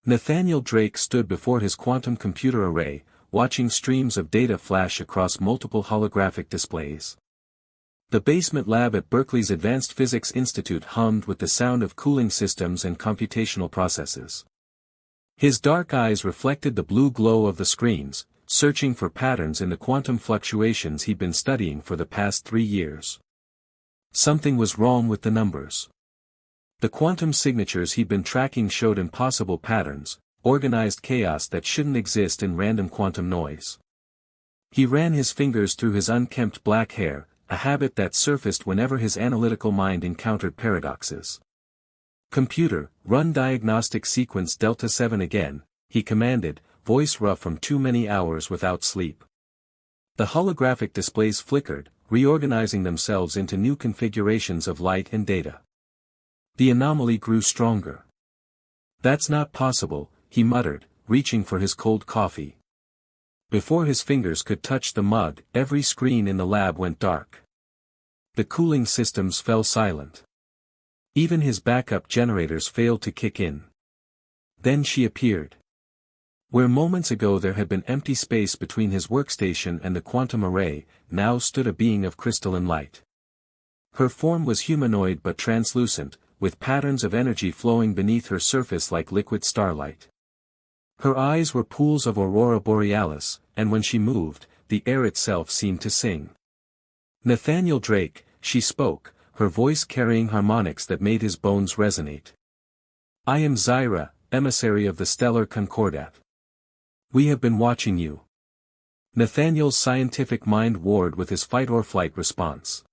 Nathaniel Drake stood before his quantum computer array, watching streams of data flash across multiple holographic displays. The basement lab at Berkeley's Advanced Physics Institute hummed with the sound of cooling systems and computational processes. His dark eyes reflected the blue glow of the screens, searching for patterns in the quantum fluctuations he'd been studying for the past 3 years. Something was wrong with the numbers. The quantum signatures he'd been tracking showed impossible patterns, organized chaos that shouldn't exist in random quantum noise. He ran his fingers through his unkempt black hair, a habit that surfaced whenever his analytical mind encountered paradoxes. "Computer, run diagnostic sequence Delta 7 again," he commanded, voice rough from too many hours without sleep. The holographic displays flickered, reorganizing themselves into new configurations of light and data. The anomaly grew stronger. "That's not possible," he muttered, reaching for his cold coffee. Before his fingers could touch the mug, every screen in the lab went dark. The cooling systems fell silent. Even his backup generators failed to kick in. Then she appeared. Where moments ago there had been empty space between his workstation and the quantum array, now stood a being of crystalline light. Her form was humanoid but translucent, with patterns of energy flowing beneath her surface like liquid starlight. Her eyes were pools of aurora borealis, and when she moved, the air itself seemed to sing. "Nathaniel Drake," she spoke, her voice carrying harmonics that made his bones resonate. "I am Zyra, emissary of the stellar Concordat. We have been watching you." Nathaniel's scientific mind warred with his fight-or-flight response.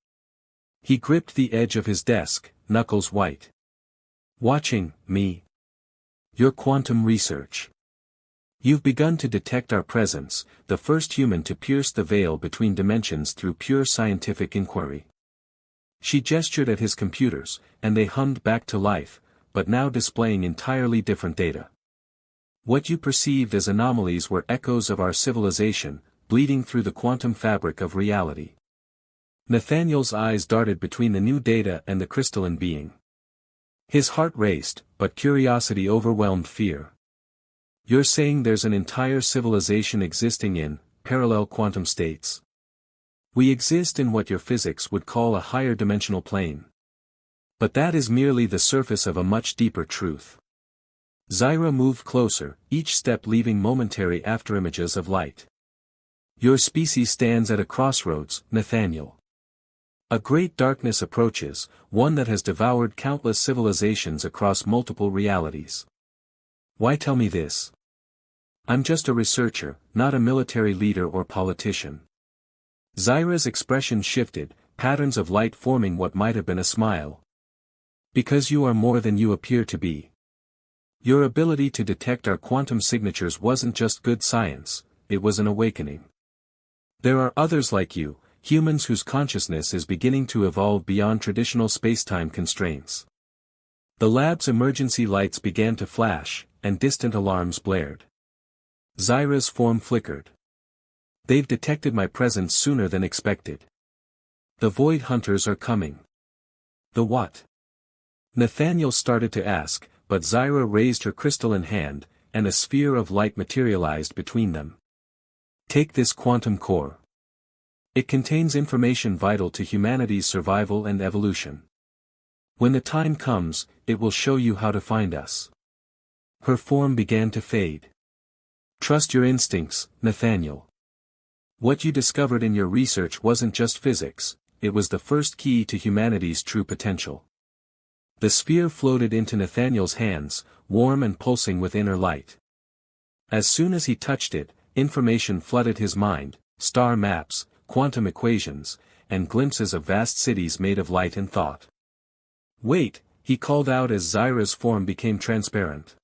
He gripped the edge of his desk, knuckles white. "Watching, me? Your quantum research. You've begun to detect our presence, the first human to pierce the veil between dimensions through pure scientific inquiry." She gestured at his computers, and they hummed back to life, but now displaying entirely different data. "What you perceived as anomalies were echoes of our civilization, bleeding through the quantum fabric of reality." Nathaniel's eyes darted between the new data and the crystalline being. His heart raced, but curiosity overwhelmed fear. "You're saying there's an entire civilization existing in parallel quantum states? We exist in what your physics would call a higher dimensional plane. But that is merely the surface of a much deeper truth." Zyra moved closer, each step leaving momentary afterimages of light. "Your species stands at a crossroads, Nathaniel. A great darkness approaches, one that has devoured countless civilizations across multiple realities. Why tell me this? I'm just a researcher, not a military leader or politician." Zyra's expression shifted, patterns of light forming what might have been a smile. "Because you are more than you appear to be. Your ability to detect our quantum signatures wasn't just good science, it was an awakening. There are others like you, humans whose consciousness is beginning to evolve beyond traditional spacetime constraints." The lab's emergency lights began to flash, and distant alarms blared. Zyra's form flickered. "They've detected my presence sooner than expected. The Void Hunters are coming." "The what?" Nathaniel started to ask, but Zyra raised her crystalline hand, and a sphere of light materialized between them. "Take this quantum core. It contains information vital to humanity's survival and evolution. When the time comes, it will show you how to find us." Her form began to fade. "Trust your instincts, Nathaniel. What you discovered in your research wasn't just physics, it was the first key to humanity's true potential." The sphere floated into Nathaniel's hands, warm and pulsing with inner light. As soon as he touched it, information flooded his mind, star maps, quantum equations, and glimpses of vast cities made of light and thought. "Wait," he called out as Zyra's form became transparent.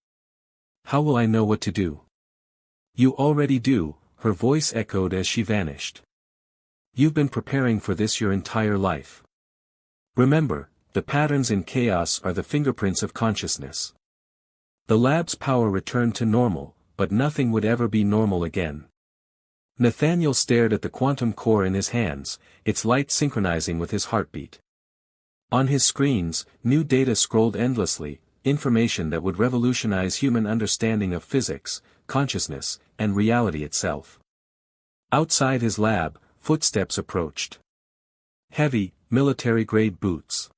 "How will I know what to do?" "You already do," her voice echoed as she vanished. "You've been preparing for this your entire life. Remember, the patterns in chaos are the fingerprints of consciousness." The lab's power returned to normal, but nothing would ever be normal again. Nathaniel stared at the quantum core in his hands, its light synchronizing with his heartbeat. On his screens, new data scrolled endlessly, information that would revolutionize human understanding of physics, consciousness, and reality itself. Outside his lab, footsteps approached. Heavy, military-grade boots.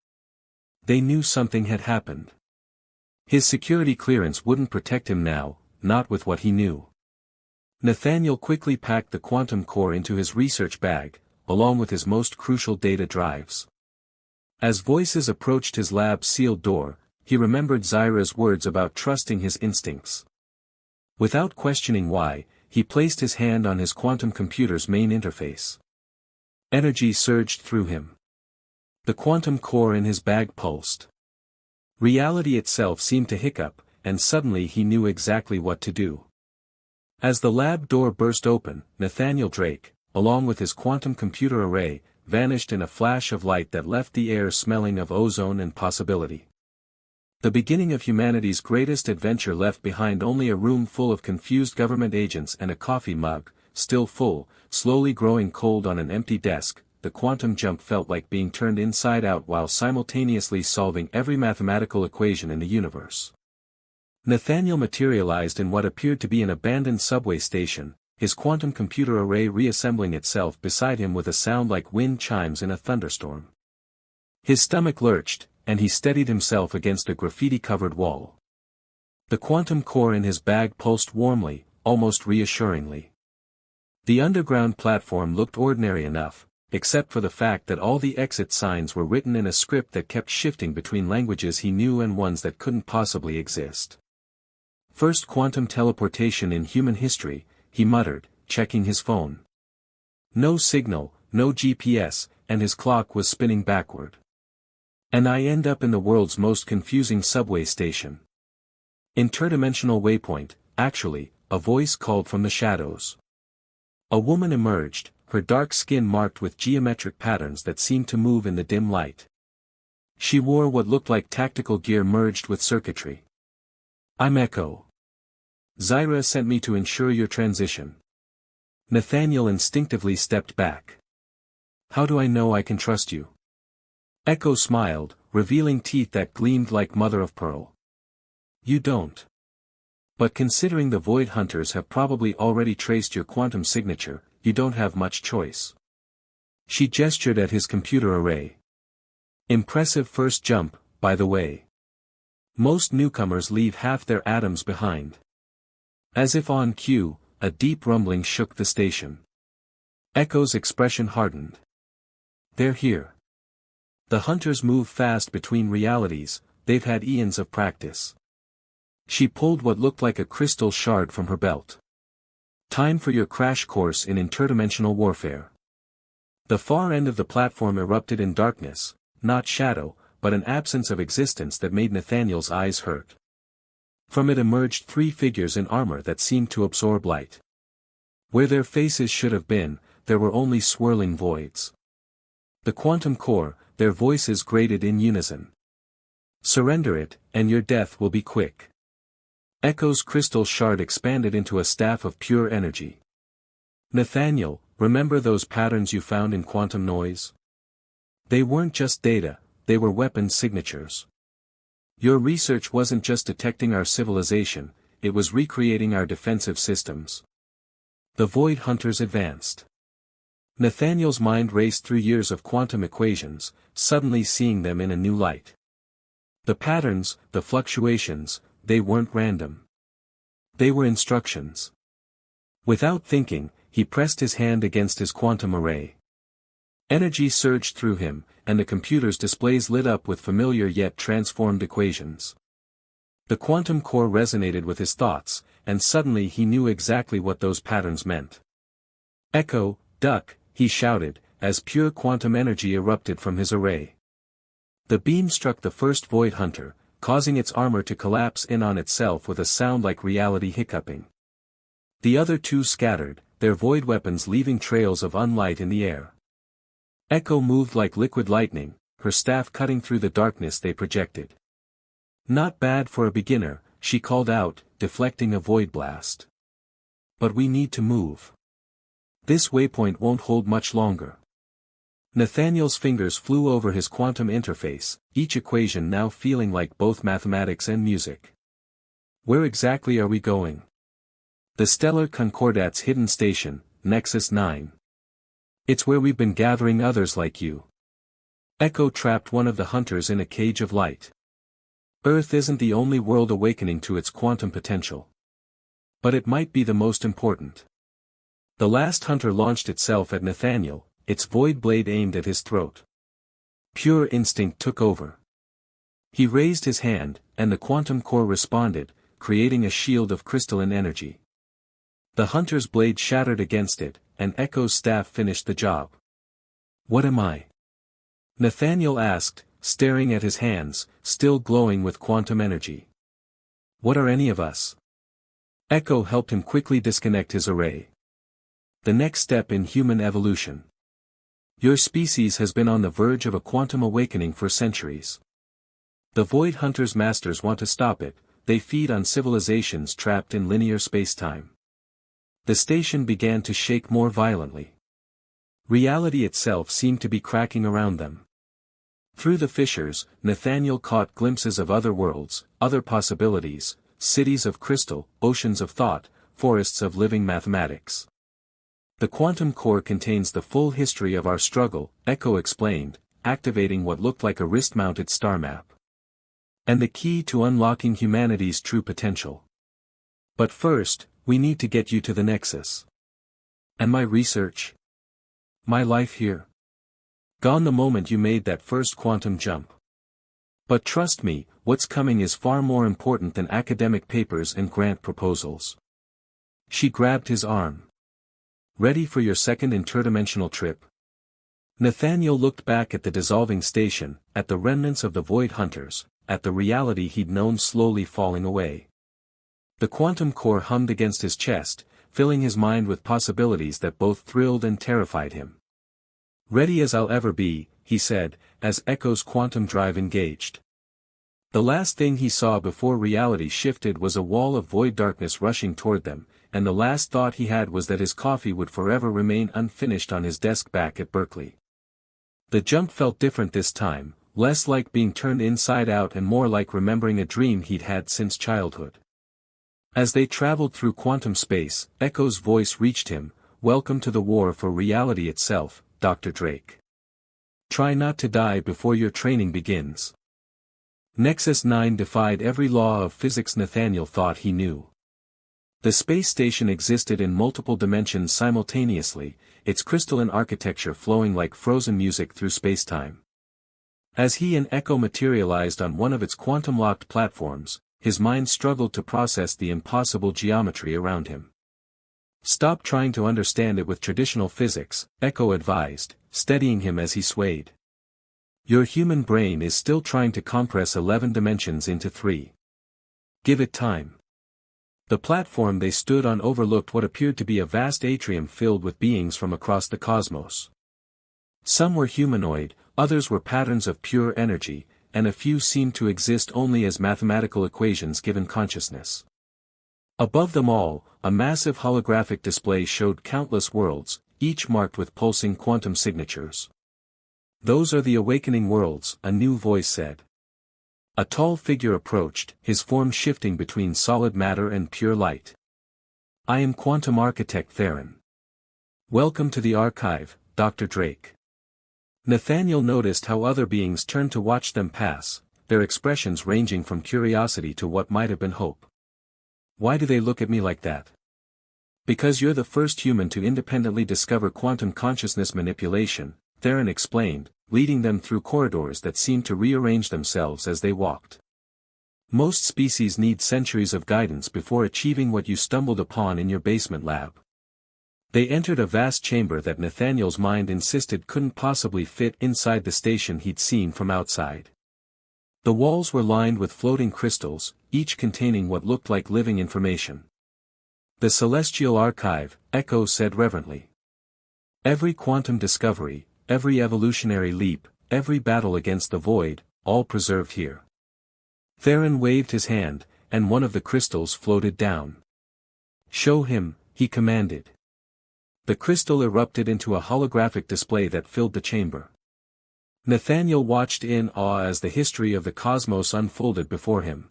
They knew something had happened. His security clearance wouldn't protect him now, not with what he knew. Nathaniel quickly packed the quantum core into his research bag, along with his most crucial data drives. As voices approached his lab's sealed door, he remembered Zyra's words about trusting his instincts. Without questioning why, he placed his hand on his quantum computer's main interface. Energy surged through him. The quantum core in his bag pulsed. Reality itself seemed to hiccup, and suddenly he knew exactly what to do. As the lab door burst open, Nathaniel Drake, along with his quantum computer array, vanished in a flash of light that left the air smelling of ozone and possibility. The beginning of humanity's greatest adventure left behind only a room full of confused government agents and a coffee mug, still full, slowly growing cold on an empty desk. The quantum jump felt like being turned inside out while simultaneously solving every mathematical equation in the universe. Nathaniel materialized in what appeared to be an abandoned subway station, his quantum computer array reassembling itself beside him with a sound like wind chimes in a thunderstorm. His stomach lurched, and he steadied himself against a graffiti-covered wall. The quantum core in his bag pulsed warmly, almost reassuringly. The underground platform looked ordinary enough, except for the fact that all the exit signs were written in a script that kept shifting between languages he knew and ones that couldn't possibly exist. First quantum teleportation in human history, he muttered, checking his phone. No signal, no GPS, and his clock was spinning backward. And I end up in the world's most confusing subway station. Interdimensional waypoint, actually, a voice called from the shadows. A woman emerged, her dark skin marked with geometric patterns that seemed to move in the dim light. She wore what looked like tactical gear merged with circuitry. I'm Echo. Zyra sent me to ensure your transition. Nathaniel instinctively stepped back. How do I know I can trust you? Echo smiled, revealing teeth that gleamed like mother of pearl. You don't. But considering the Void Hunters have probably already traced your quantum signature, you don't have much choice. She gestured at his computer array. Impressive first jump, by the way. Most newcomers leave half their atoms behind. As if on cue, a deep rumbling shook the station. Echo's expression hardened. They're here. The hunters move fast between realities, they've had eons of practice. She pulled what looked like a crystal shard from her belt. Time for your crash course in interdimensional warfare. The far end of the platform erupted in darkness, not shadow, but an absence of existence that made Nathaniel's eyes hurt. From it emerged three figures in armor that seemed to absorb light. Where their faces should have been, there were only swirling voids. The quantum core, their voices grated in unison. Surrender it, and your death will be quick. Echo's crystal shard expanded into a staff of pure energy. Nathaniel, remember those patterns you found in quantum noise? They weren't just data, they were weapon signatures. Your research wasn't just detecting our civilization, it was recreating our defensive systems. The Void Hunters advanced. Nathaniel's mind raced through years of quantum equations, suddenly seeing them in a new light. The patterns, the fluctuations, they weren't random. They were instructions. Without thinking, he pressed his hand against his quantum array. Energy surged through him, and the computer's displays lit up with familiar yet transformed equations. The quantum core resonated with his thoughts, and suddenly he knew exactly what those patterns meant. Echo, duck, he shouted, as pure quantum energy erupted from his array. The beam struck the first Void Hunter, causing its armor to collapse in on itself with a sound like reality hiccuping. The other two scattered, their void weapons leaving trails of unlight in the air. Echo moved like liquid lightning, her staff cutting through the darkness they projected. Not bad for a beginner, she called out, deflecting a void blast. But we need to move. This waypoint won't hold much longer. Nathaniel's fingers flew over his quantum interface, each equation now feeling like both mathematics and music. Where exactly are we going? The Stellar Concordat's hidden station, Nexus 9. It's where we've been gathering others like you. Echo trapped one of the hunters in a cage of light. Earth isn't the only world awakening to its quantum potential. But it might be the most important. The last hunter launched itself at Nathaniel, its void blade aimed at his throat. Pure instinct took over. He raised his hand, and the quantum core responded, creating a shield of crystalline energy. The hunter's blade shattered against it, and Echo's staff finished the job. What am I? Nathaniel asked, staring at his hands, still glowing with quantum energy. What are any of us? Echo helped him quickly disconnect his array. The next step in human evolution. Your species has been on the verge of a quantum awakening for centuries. The Void Hunter's masters want to stop it, they feed on civilizations trapped in linear spacetime. The station began to shake more violently. Reality itself seemed to be cracking around them. Through the fissures, Nathaniel caught glimpses of other worlds, other possibilities, cities of crystal, oceans of thought, forests of living mathematics. The quantum core contains the full history of our struggle, Echo explained, activating what looked like a wrist-mounted star map. And the key to unlocking humanity's true potential. But first, we need to get you to the Nexus. And my research? My life here? Gone the moment you made that first quantum jump. But trust me, what's coming is far more important than academic papers and grant proposals. She grabbed his arm. Ready for your second interdimensional trip? Nathaniel looked back at the dissolving station, at the remnants of the Void Hunters, at the reality he'd known slowly falling away. The quantum core hummed against his chest, filling his mind with possibilities that both thrilled and terrified him. Ready as I'll ever be, he said, as Echo's quantum drive engaged. The last thing he saw before reality shifted was a wall of void darkness rushing toward them, and the last thought he had was that his coffee would forever remain unfinished on his desk back at Berkeley. The jump felt different this time, less like being turned inside out and more like remembering a dream he'd had since childhood. As they traveled through quantum space, Echo's voice reached him, "Welcome to the war for reality itself, Dr. Drake. Try not to die before your training begins." Nexus 9 defied every law of physics Nathaniel thought he knew. The space station existed in multiple dimensions simultaneously, its crystalline architecture flowing like frozen music through spacetime. As he and Echo materialized on one of its quantum-locked platforms, his mind struggled to process the impossible geometry around him. "Stop trying to understand it with traditional physics," Echo advised, steadying him as he swayed. "Your human brain is still trying to compress 11 dimensions into 3. Give it time." The platform they stood on overlooked what appeared to be a vast atrium filled with beings from across the cosmos. Some were humanoid, others were patterns of pure energy, and a few seemed to exist only as mathematical equations given consciousness. Above them all, a massive holographic display showed countless worlds, each marked with pulsing quantum signatures. "Those are the awakening worlds," a new voice said. A tall figure approached, his form shifting between solid matter and pure light. "I am Quantum Architect Theron. Welcome to the archive, Dr. Drake." Nathaniel noticed how other beings turned to watch them pass, their expressions ranging from curiosity to what might have been hope. "Why do they look at me like that?" "Because you're the first human to independently discover quantum consciousness manipulation," Theron explained, leading them through corridors that seemed to rearrange themselves as they walked. "Most species need centuries of guidance before achieving what you stumbled upon in your basement lab." They entered a vast chamber that Nathaniel's mind insisted couldn't possibly fit inside the station he'd seen from outside. The walls were lined with floating crystals, each containing what looked like living information. "The Celestial Archive," Echo said reverently. "Every quantum discovery, every evolutionary leap, every battle against the void, all preserved here." Theron waved his hand, and one of the crystals floated down. "Show him," he commanded. The crystal erupted into a holographic display that filled the chamber. Nathaniel watched in awe as the history of the cosmos unfolded before him.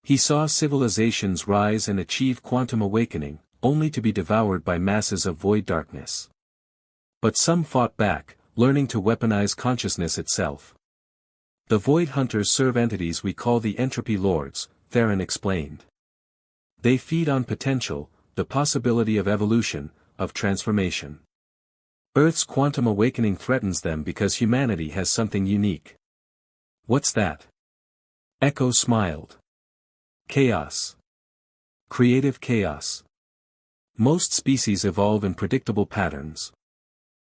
He saw civilizations rise and achieve quantum awakening, only to be devoured by masses of void darkness. But some fought back, learning to weaponize consciousness itself. The void hunters serve entities we call the entropy lords, Theron explained. They feed on potential, the possibility of evolution, of transformation. Earth's quantum awakening threatens them because humanity has something unique. What's that? Echo smiled. Chaos. Creative chaos. Most species evolve in predictable patterns.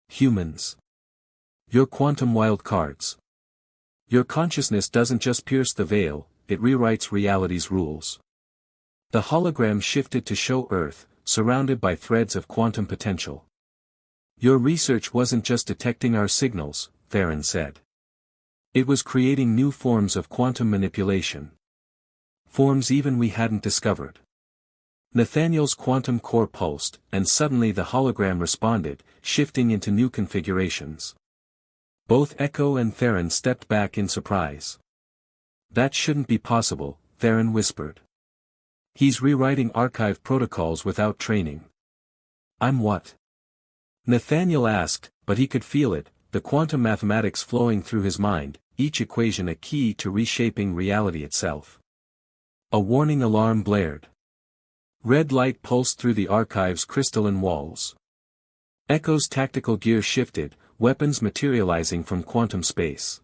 Humans. You're quantum wildcards. Your consciousness doesn't just pierce the veil, it rewrites reality's rules. The hologram shifted to show Earth, surrounded by threads of quantum potential. Your research wasn't just detecting our signals, Theron said. It was creating new forms of quantum manipulation. Forms even we hadn't discovered. Nathaniel's quantum core pulsed, and suddenly the hologram responded, shifting into new configurations. Both Echo and Theron stepped back in surprise. That shouldn't be possible, Theron whispered. He's rewriting archive protocols without training. I'm what? Nathaniel asked, but he could feel it, the quantum mathematics flowing through his mind, each equation a key to reshaping reality itself. A warning alarm blared. Red light pulsed through the archive's crystalline walls. Echo's tactical gear shifted, weapons materializing from quantum space.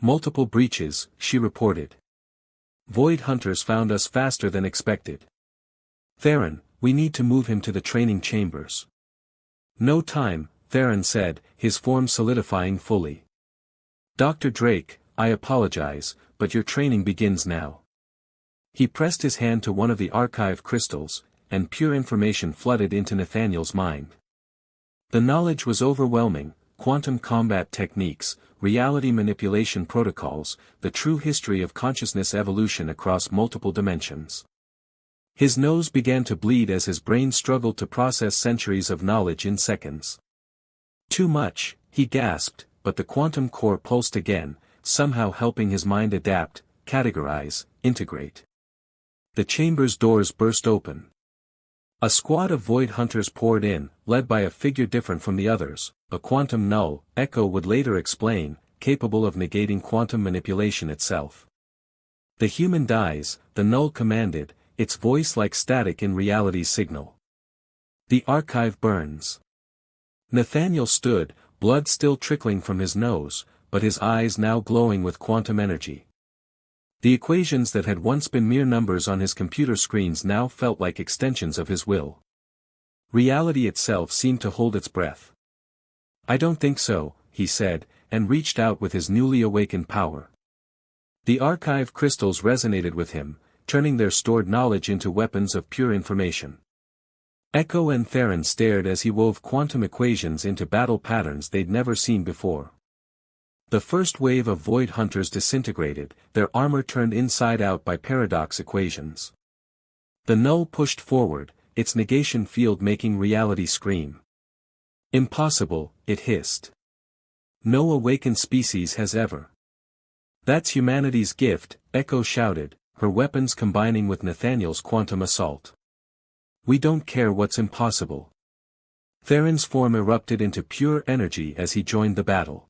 Multiple breaches, she reported. Void hunters found us faster than expected. Theron, we need to move him to the training chambers. No time, Theron said, his form solidifying fully. Dr. Drake, I apologize, but your training begins now. He pressed his hand to one of the archive crystals, and pure information flooded into Nathaniel's mind. The knowledge was overwhelming: quantum combat techniques, reality manipulation protocols, the true history of consciousness evolution across multiple dimensions. His nose began to bleed as his brain struggled to process centuries of knowledge in seconds. Too much, he gasped, but the quantum core pulsed again, somehow helping his mind adapt, categorize, integrate. The chamber's doors burst open. A squad of void hunters poured in, led by a figure different from the others, a quantum null, Echo would later explain, capable of negating quantum manipulation itself. The human dies, the null commanded, its voice like static in reality's signal. The archive burns. Nathaniel stood, blood still trickling from his nose, but his eyes now glowing with quantum energy. The equations that had once been mere numbers on his computer screens now felt like extensions of his will. Reality itself seemed to hold its breath. I don't think so, he said, and reached out with his newly awakened power. The archive crystals resonated with him, turning their stored knowledge into weapons of pure information. Echo and Theron stared as he wove quantum equations into battle patterns they'd never seen before. The first wave of void hunters disintegrated, their armor turned inside out by paradox equations. The null pushed forward, its negation field making reality scream. Impossible, it hissed. No awakened species has ever. That's humanity's gift, Echo shouted, her weapons combining with Nathaniel's quantum assault. We don't care what's impossible. Theron's form erupted into pure energy as he joined the battle.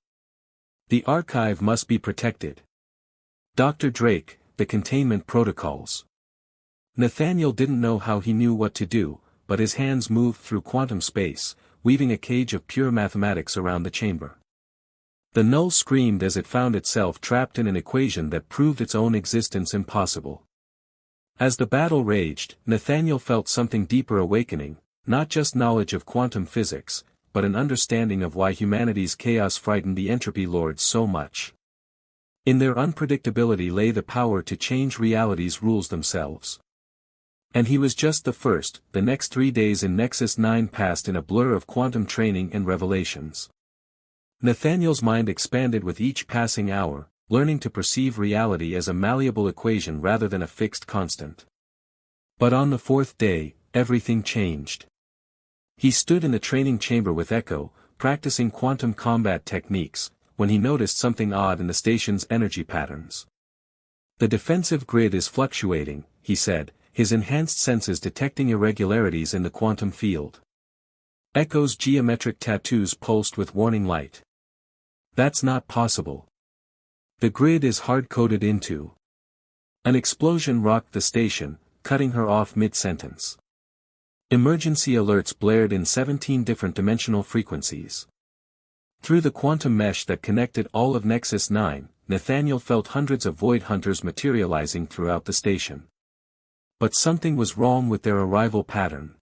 The archive must be protected. Dr. Drake, the containment protocols. Nathaniel didn't know how he knew what to do, but his hands moved through quantum space, weaving a cage of pure mathematics around the chamber. The null screamed as it found itself trapped in an equation that proved its own existence impossible. As the battle raged, Nathaniel felt something deeper awakening, not just knowledge of quantum physics, but an understanding of why humanity's chaos frightened the entropy lords so much. In their unpredictability lay the power to change reality's rules themselves. And he was just the first. The next 3 days in Nexus 9 passed in a blur of quantum training and revelations. Nathaniel's mind expanded with each passing hour, learning to perceive reality as a malleable equation rather than a fixed constant. But on the 4th day, everything changed. He stood in the training chamber with Echo, practicing quantum combat techniques, when he noticed something odd in the station's energy patterns. The defensive grid is fluctuating, he said, his enhanced senses detecting irregularities in the quantum field. Echo's geometric tattoos pulsed with warning light. That's not possible. The grid is hard-coded into. An explosion rocked the station, cutting her off mid-sentence. Emergency alerts blared in 17 different dimensional frequencies. Through the quantum mesh that connected all of Nexus 9, Nathaniel felt hundreds of void hunters materializing throughout the station. But something was wrong with their arrival pattern.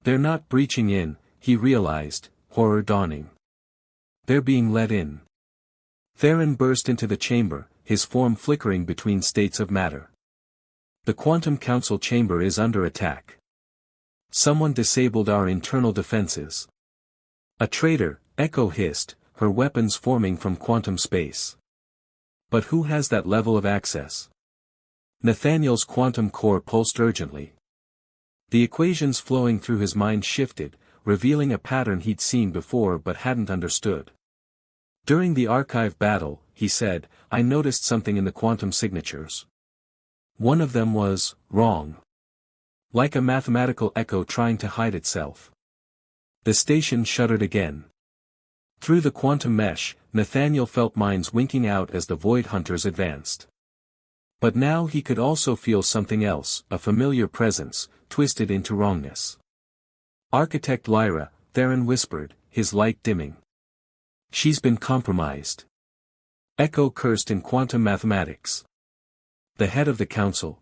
They're not breaching in, he realized, horror dawning. They're being let in. Theron burst into the chamber, his form flickering between states of matter. The Quantum Council chamber is under attack. Someone disabled our internal defenses. A traitor, Echo hissed, her weapons forming from quantum space. But who has that level of access? Nathaniel's quantum core pulsed urgently. The equations flowing through his mind shifted, revealing a pattern he'd seen before but hadn't understood. During the archive battle, he said, I noticed something in the quantum signatures. One of them was wrong. Like a mathematical echo trying to hide itself. The station shuddered again. Through the quantum mesh, Nathaniel felt minds winking out as the void hunters advanced. But now he could also feel something else, a familiar presence, twisted into wrongness. Architect Lyra, Theron whispered, his light dimming. She's been compromised. Echo cursed in quantum mathematics. The head of the council.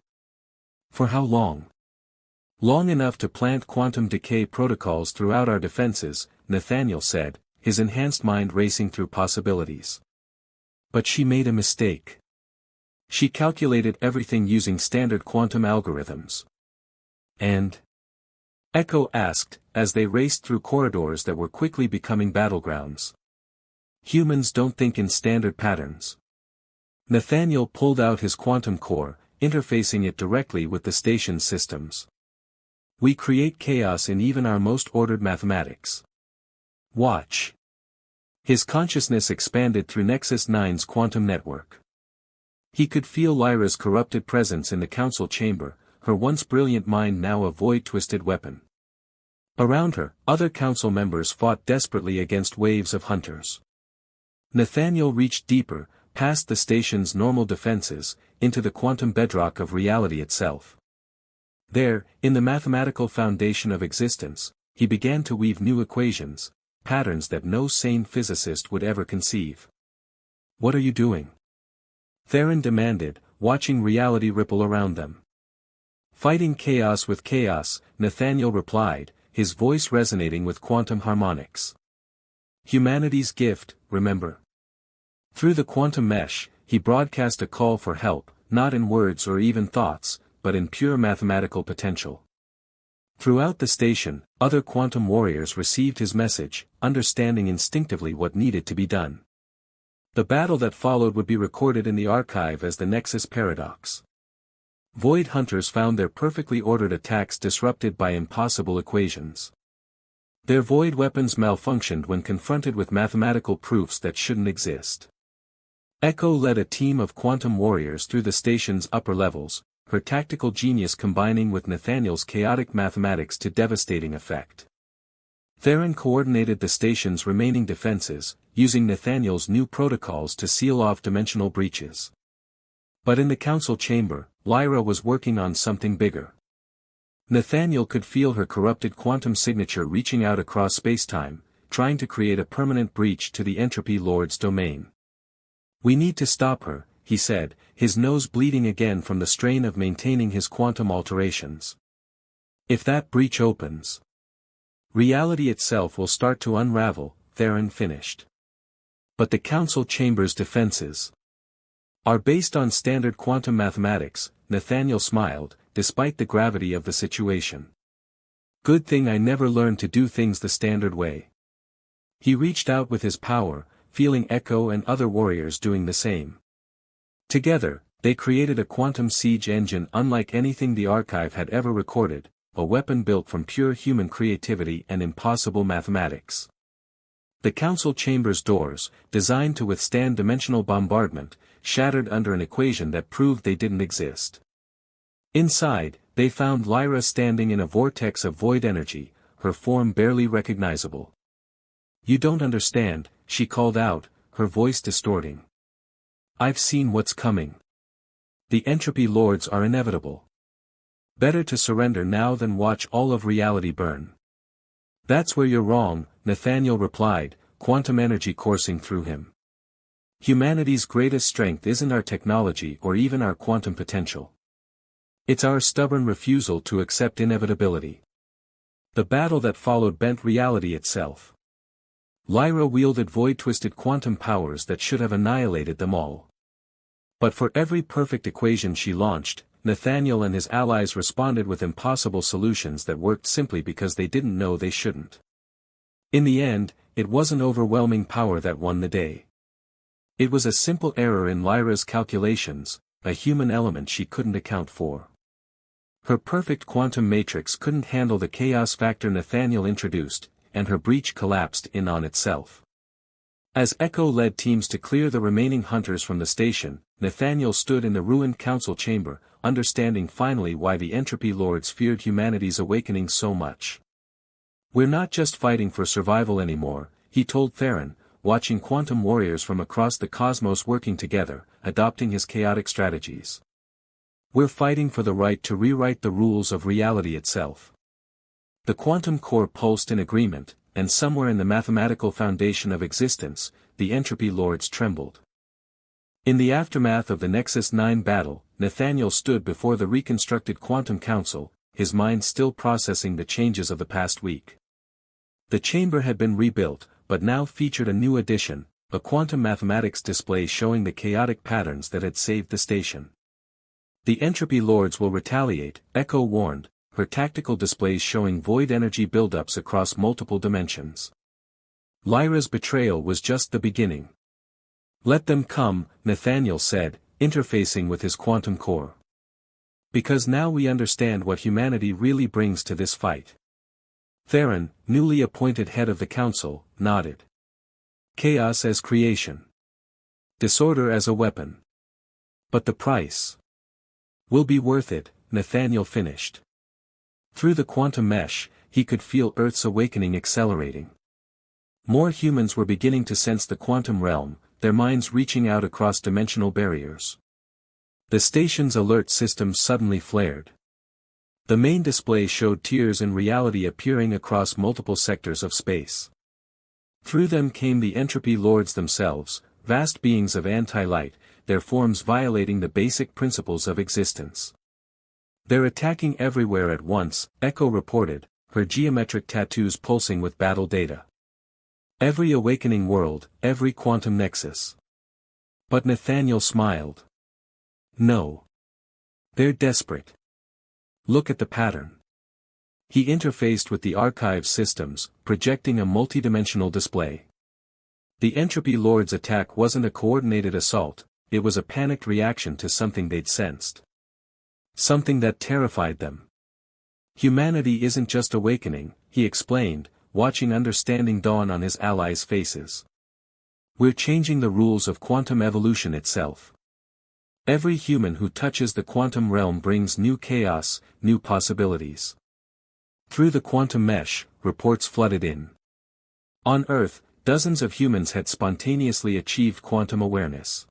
For how long? Long enough to plant quantum decay protocols throughout our defenses, Nathaniel said, his enhanced mind racing through possibilities. But she made a mistake. She calculated everything using standard quantum algorithms. And? Echo asked, as they raced through corridors that were quickly becoming battlegrounds. Humans don't think in standard patterns. Nathaniel pulled out his quantum core, interfacing it directly with the station's systems. We create chaos in even our most ordered mathematics. Watch. His consciousness expanded through Nexus 9's quantum network. He could feel Lyra's corrupted presence in the council chamber, her once brilliant mind now a void-twisted weapon. Around her, other council members fought desperately against waves of hunters. Nathaniel reached deeper, past the station's normal defenses, into the quantum bedrock of reality itself. There, in the mathematical foundation of existence, he began to weave new equations, patterns that no sane physicist would ever conceive. What are you doing? Theron demanded, watching reality ripple around them. Fighting chaos with chaos, Nathaniel replied, his voice resonating with quantum harmonics. Humanity's gift, remember. Through the quantum mesh, he broadcast a call for help, not in words or even thoughts, but in pure mathematical potential. Throughout the station, other quantum warriors received his message, understanding instinctively what needed to be done. The battle that followed would be recorded in the archive as the Nexus Paradox. Void hunters found their perfectly ordered attacks disrupted by impossible equations. Their void weapons malfunctioned when confronted with mathematical proofs that shouldn't exist. Echo led a team of quantum warriors through the station's upper levels, her tactical genius combining with Nathaniel's chaotic mathematics to devastating effect. Theron coordinated the station's remaining defenses, using Nathaniel's new protocols to seal off dimensional breaches. But in the council chamber, Lyra was working on something bigger. Nathaniel could feel her corrupted quantum signature reaching out across spacetime, trying to create a permanent breach to the Entropy Lord's domain. We need to stop her, he said, his nose bleeding again from the strain of maintaining his quantum alterations. If that breach opens, reality itself will start to unravel, Theron finished. But the council chamber's defenses are based on standard quantum mathematics, Nathaniel smiled, despite the gravity of the situation. Good thing I never learned to do things the standard way. He reached out with his power, feeling Echo and other warriors doing the same. Together, they created a quantum siege engine unlike anything the archive had ever recorded, a weapon built from pure human creativity and impossible mathematics. The council chamber's doors, designed to withstand dimensional bombardment, shattered under an equation that proved they didn't exist. Inside, they found Lyra standing in a vortex of void energy, her form barely recognizable. "You don't understand," she called out, her voice distorting. "I've seen what's coming. The entropy lords are inevitable. Better to surrender now than watch all of reality burn." "That's where you're wrong," Nathaniel replied, quantum energy coursing through him. "Humanity's greatest strength isn't our technology or even our quantum potential. It's our stubborn refusal to accept inevitability." The battle that followed bent reality itself. Lyra wielded void-twisted quantum powers that should have annihilated them all. But for every perfect equation she launched, Nathaniel and his allies responded with impossible solutions that worked simply because they didn't know they shouldn't. In the end, it wasn't overwhelming power that won the day. It was a simple error in Lyra's calculations, a human element she couldn't account for. Her perfect quantum matrix couldn't handle the chaos factor Nathaniel introduced, and her breach collapsed in on itself. As Echo led teams to clear the remaining hunters from the station, Nathaniel stood in the ruined council chamber, understanding finally why the entropy lords feared humanity's awakening so much. "We're not just fighting for survival anymore," he told Theron, watching quantum warriors from across the cosmos working together, adopting his chaotic strategies. "We're fighting for the right to rewrite the rules of reality itself." The quantum core pulsed in agreement, and somewhere in the mathematical foundation of existence, the entropy lords trembled. In the aftermath of the Nexus 9 battle, Nathaniel stood before the reconstructed Quantum Council, his mind still processing the changes of the past week. The chamber had been rebuilt, but now featured a new addition, a quantum mathematics display showing the chaotic patterns that had saved the station. "The entropy lords will retaliate," Echo warned, her tactical displays showing void energy buildups across multiple dimensions. Lyra's betrayal was just the beginning. "Let them come," Nathaniel said, interfacing with his quantum core. "Because now we understand what humanity really brings to this fight." Theron, newly appointed head of the council, nodded. "Chaos as creation. Disorder as a weapon. But the price will be worth it," Nathaniel finished. Through the quantum mesh, he could feel Earth's awakening accelerating. More humans were beginning to sense the quantum realm, their minds reaching out across dimensional barriers. The station's alert system suddenly flared. The main display showed tiers in reality appearing across multiple sectors of space. Through them came the entropy lords themselves, vast beings of anti-light, their forms violating the basic principles of existence. "They're attacking everywhere at once," Echo reported, her geometric tattoos pulsing with battle data. "Every awakening world, every quantum nexus." But Nathaniel smiled. "No. They're desperate. Look at the pattern." He interfaced with the archive systems, projecting a multidimensional display. The entropy lords' attack wasn't a coordinated assault, it was a panicked reaction to something they'd sensed. Something that terrified them. "Humanity isn't just awakening," he explained, watching understanding dawn on his allies' faces. "We're changing the rules of quantum evolution itself. Every human who touches the quantum realm brings new chaos, new possibilities." Through the quantum mesh, reports flooded in. On Earth, dozens of humans had spontaneously achieved quantum awareness.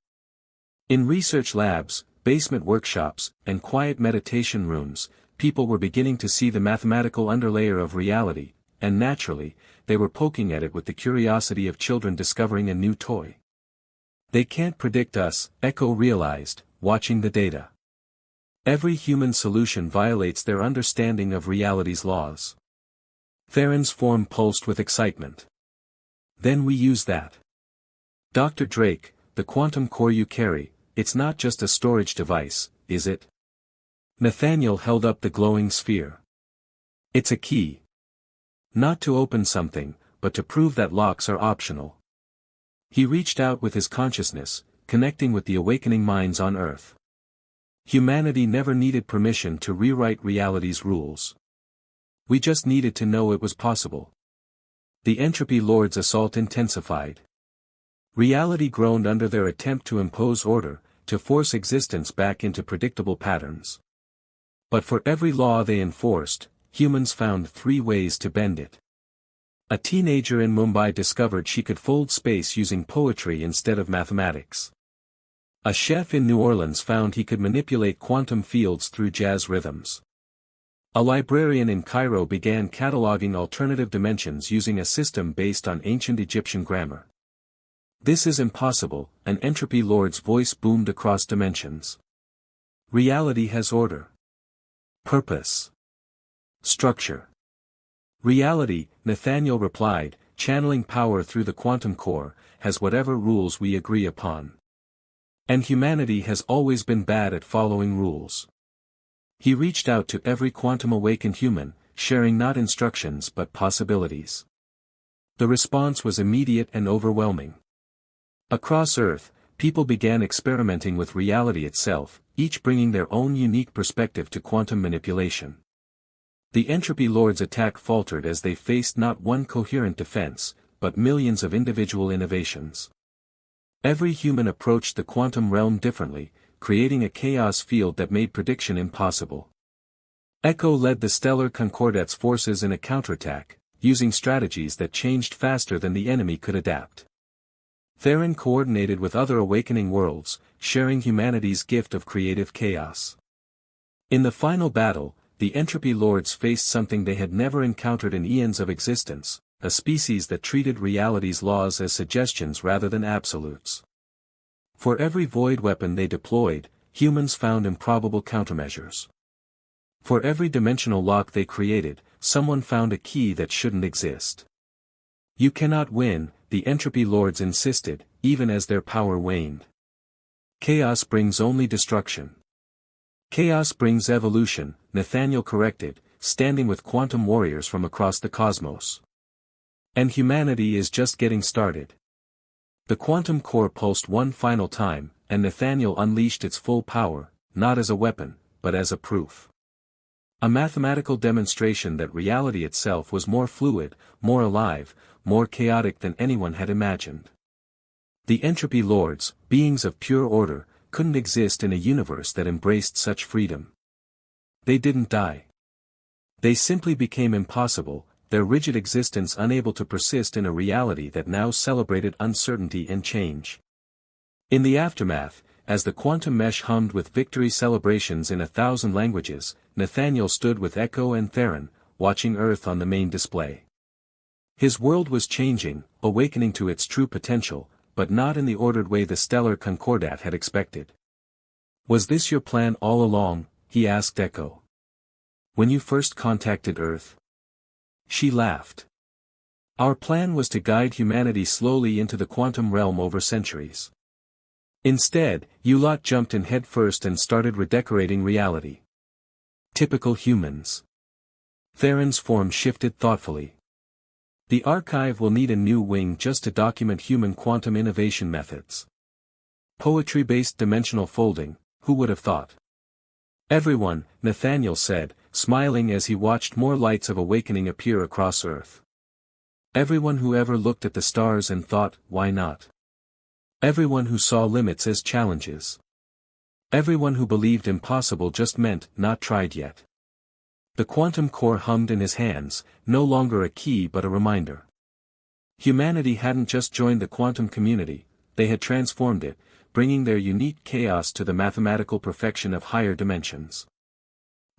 In research labs, basement workshops, and quiet meditation rooms, people were beginning to see the mathematical underlayer of reality, and naturally, they were poking at it with the curiosity of children discovering a new toy. "They can't predict us," Echo realized, watching the data. "Every human solution violates their understanding of reality's laws." Theron's form pulsed with excitement. "Then we use that. Dr. Drake, the quantum core you carry, it's not just a storage device, is it?" Nathaniel held up the glowing sphere. "It's a key. Not to open something, but to prove that locks are optional." He reached out with his consciousness, connecting with the awakening minds on Earth. Humanity never needed permission to rewrite reality's rules. We just needed to know it was possible. The entropy lord's assault intensified. Reality groaned under their attempt to impose order, to force existence back into predictable patterns. But for every law they enforced, humans found 3 ways to bend it. A teenager in Mumbai discovered she could fold space using poetry instead of mathematics. A chef in New Orleans found he could manipulate quantum fields through jazz rhythms. A librarian in Cairo began cataloging alternative dimensions using a system based on ancient Egyptian grammar. This is impossible, an entropy lord's voice boomed across dimensions. Reality has order. Purpose. Structure. Reality, Nathaniel replied, channeling power through the quantum core, has whatever rules we agree upon. And humanity has always been bad at following rules. He reached out to every quantum-awakened human, sharing not instructions but possibilities. The response was immediate and overwhelming. Across Earth, people began experimenting with reality itself, each bringing their own unique perspective to quantum manipulation. The entropy lord's attack faltered as they faced not one coherent defense, but millions of individual innovations. Every human approached the quantum realm differently, creating a chaos field that made prediction impossible. Echo led the stellar concordat's forces in a counterattack, using strategies that changed faster than the enemy could adapt. Theron coordinated with other awakening worlds, sharing humanity's gift of creative chaos. In the final battle, the entropy lords faced something they had never encountered in eons of existence, a species that treated reality's laws as suggestions rather than absolutes. For every void weapon they deployed, humans found improbable countermeasures. For every dimensional lock they created, someone found a key that shouldn't exist. You cannot win, the entropy lords insisted, even as their power waned. Chaos brings only destruction. Chaos brings evolution, Nathaniel corrected, standing with quantum warriors from across the cosmos. And humanity is just getting started. The quantum core pulsed one final time, and Nathaniel unleashed its full power, not as a weapon, but as a proof. A mathematical demonstration that reality itself was more fluid, more alive, more chaotic than anyone had imagined. The entropy lords, beings of pure order, couldn't exist in a universe that embraced such freedom. They didn't die. They simply became impossible, their rigid existence unable to persist in a reality that now celebrated uncertainty and change. In the aftermath, as the quantum mesh hummed with victory celebrations in 1,000 languages, Nathaniel stood with Echo and Theron, watching Earth on the main display. His world was changing, awakening to its true potential, but not in the ordered way the stellar concordat had expected. "Was this your plan all along?" he asked Echo. "When you first contacted Earth?" She laughed. "Our plan was to guide humanity slowly into the quantum realm over centuries. Instead, you lot jumped in head first and started redecorating reality. Typical humans." Theron's form shifted thoughtfully. "The archive will need a new wing just to document human quantum innovation methods. Poetry-based dimensional folding, who would have thought?" "Everyone," Nathaniel said, smiling as he watched more lights of awakening appear across Earth. "Everyone who ever looked at the stars and thought, why not? Everyone who saw limits as challenges. Everyone who believed impossible just meant, not tried yet." The quantum core hummed in his hands, no longer a key but a reminder. Humanity hadn't just joined the quantum community, they had transformed it, bringing their unique chaos to the mathematical perfection of higher dimensions.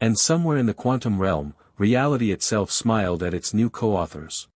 And somewhere in the quantum realm, reality itself smiled at its new co-authors.